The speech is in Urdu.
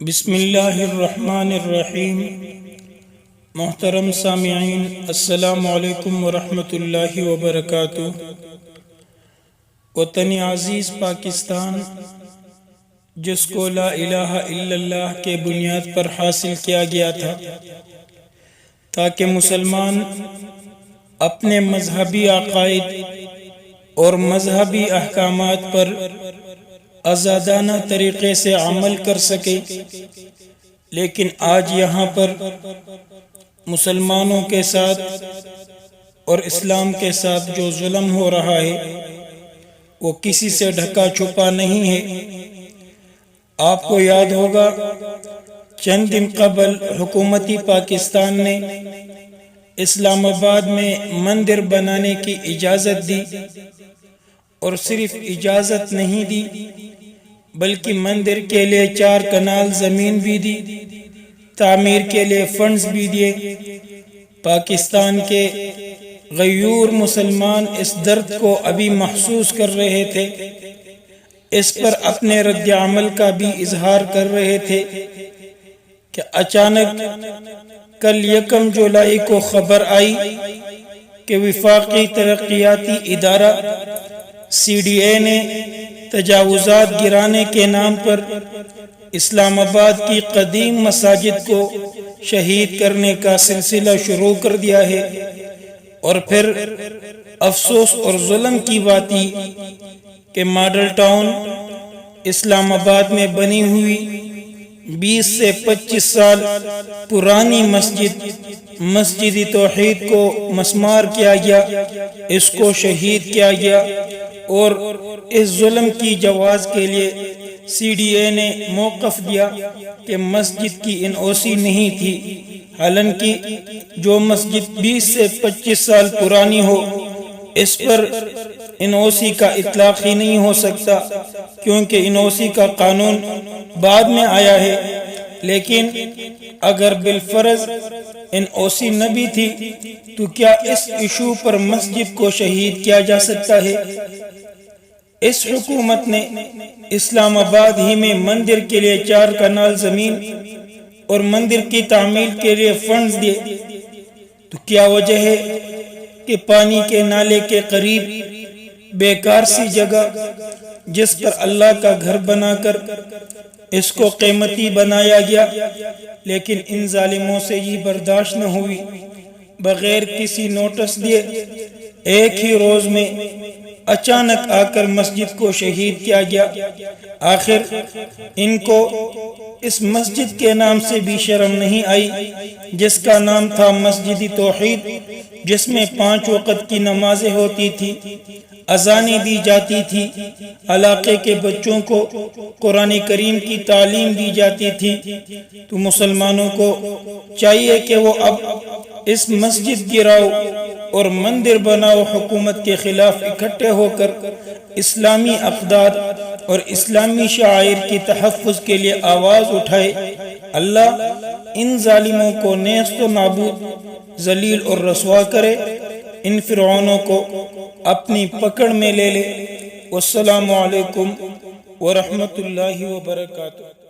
بسم اللہ الرحمن الرحیم۔ محترم سامعین، السلام علیکم ورحمۃ اللہ وبرکاتہ۔ وطن عزیز پاکستان، جس کو لا الہ الا اللہ کے بنیاد پر حاصل کیا گیا تھا تاکہ مسلمان اپنے مذہبی عقائد اور مذہبی احکامات پر آزادانہ طریقے سے عمل کر سکے، لیکن آج یہاں پر مسلمانوں کے ساتھ اور اسلام کے ساتھ جو ظلم ہو رہا ہے وہ کسی سے ڈھکا چھپا نہیں ہے۔ آپ کو یاد ہوگا چند دن قبل حکومتی پاکستان نے اسلام آباد میں مندر بنانے کی اجازت دی، اور صرف اجازت نہیں دی بلکہ مندر کے لیے 4 کنال زمین بھی دی، تعمیر کے لیے فنڈز بھی دیے۔ پاکستان کے غیور مسلمان اس درد کو ابھی محسوس کر رہے تھے، اس پر اپنے رد عمل کا بھی اظہار کر رہے تھے کہ اچانک کل 1 جولائی کو خبر آئی کہ وفاقی ترقیاتی ادارہ CDA نے تجاوزات گرانے کے نام پر اسلام آباد کی قدیم مساجد کو شہید کرنے کا سلسلہ شروع کر دیا ہے۔ اور پھر افسوس اور ظلم کی بات یہ کہ ماڈل ٹاؤن اسلام آباد میں بنی ہوئی 20 سے 25 سال پرانی مسجد توحید کو مسمار کیا گیا، اس کو شہید کیا گیا، اور اس ظلم کی جواز کے لیے CDA نے موقف دیا کہ مسجد کی NOC نہیں تھی۔ حالانکہ جو مسجد 20 سے 25 سال پرانی ہو اس پر NOC کا اطلاق ہی نہیں ہو سکتا، کیونکہ NOC کا قانون بعد میں آیا ہے۔ لیکن اگر بالفرض NOC نہ بھی تھی تو کیا اس ایشو پر مسجد کو شہید کیا جا سکتا ہے؟ اس حکومت نے اسلام آباد ہی میں مندر کے لیے 4 کنال زمین اور مندر کی تعمیر کے لیے فنڈز دیے، تو کیا وجہ ہے کہ پانی کے نالے کے قریب بیکار سی جگہ جس پر اللہ کا گھر بنا کر اس کو قیمتی بنایا گیا، لیکن ان ظالموں سے یہ برداشت نہ ہوئی، بغیر کسی نوٹس دیے ایک ہی روز میں اچانک آ کر مسجد کو شہید کیا گیا۔ آخر ان کو اس مسجد کے نام سے بھی شرم نہیں آئی جس کا نام تھا مسجد توحید، جس میں 5 وقت کی نمازیں ہوتی تھی، اذانیں دی جاتی تھی، علاقے کے بچوں کو قرآن کریم کی تعلیم دی جاتی تھی۔ تو مسلمانوں کو چاہیے کہ وہ اب اس مسجد گراؤ اور مندر بناؤ حکومت کے خلاف اکٹھے ہو کر اسلامی اقدار اور اسلامی شعائر کی تحفظ کے لیے آواز اٹھائے۔ اللہ ان ظالموں کو نیست و نابود، ذلیل اور رسوا کرے، ان فرعونوں کو اپنی پکڑ میں لے لے۔ والسلام علیکم ورحمۃ اللہ وبرکاتہ۔